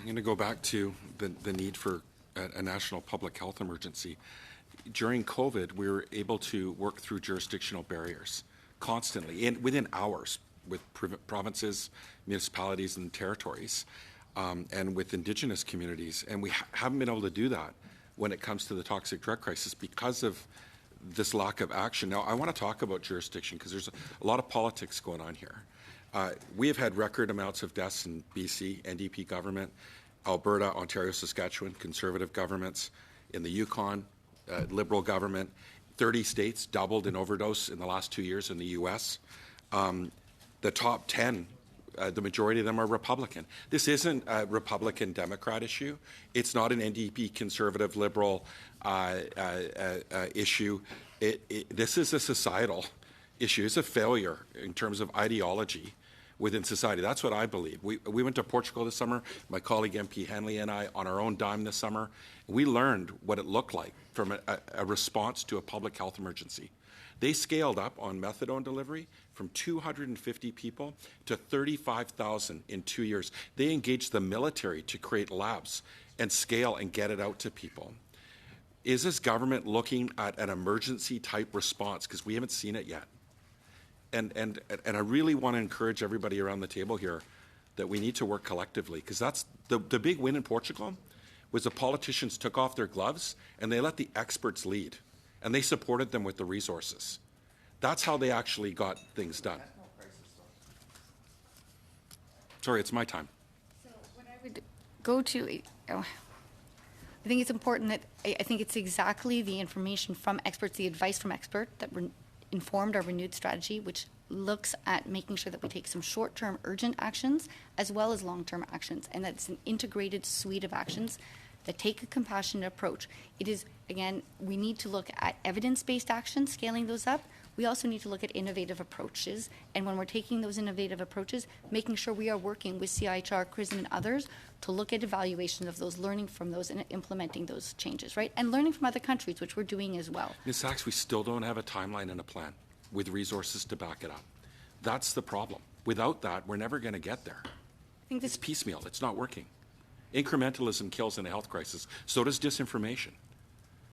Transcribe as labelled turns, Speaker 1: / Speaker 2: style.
Speaker 1: I'm going to go back to the need for a national public health emergency. During COVID, we were able to work through jurisdictional barriers constantly, within hours, with provinces, municipalities, and territories, and with Indigenous communities. And we haven't been able to do that when it comes to the toxic drug crisis because of this lack of action. Now, I want to talk about jurisdiction because there's a lot of politics going on here. We have had record amounts of deaths in BC, NDP government, Alberta, Ontario, Saskatchewan, Conservative governments, in the Yukon, Liberal government. 30 states doubled in overdose in the last 2 years in the U.S. The top 10, the majority of them are Republican. This isn't a Republican-Democrat issue. It's not an NDP Conservative Liberal issue. This is a societal issue. It's a failure in terms of ideology within society. That's what I believe. We went to Portugal this summer, my colleague MP Henley and I, on our own dime this summer. We learned what it looked like from a response to a public health emergency. They scaled up on methadone delivery from 250 people to 35,000 in 2 years. They engaged the military to create labs and scale and get it out to people. Is this government looking at an emergency type response? Because we haven't seen it yet. And I really want to encourage everybody around the table here that we need to work collectively, because that's the big win in Portugal was the politicians took off their gloves and they let the experts lead, and they supported them with the resources. That's how they actually got things done. Sorry, it's my time.
Speaker 2: So what I would go to, I think it's important that I think it's exactly the information from experts, the advice from experts that informed our renewed strategy, which looks at making sure that we take some short-term urgent actions as well as long-term actions, and that's an integrated suite of actions that take a compassionate approach. It is, again, we need to look at evidence-based actions, scaling those up. We also need to look at innovative approaches, and when we're taking those innovative approaches, making sure we are working with CIHR, CRISM, and others to look at evaluation of those, learning from those, and implementing those changes, right? And learning from other countries, which we're doing as well.
Speaker 1: Ms. Sachs, we still don't have a timeline and a plan with resources to back it up. That's the problem. Without that, we're never going to get there.
Speaker 2: I think this
Speaker 1: It's piecemeal. It's not working. Incrementalism kills in a health crisis. So does disinformation.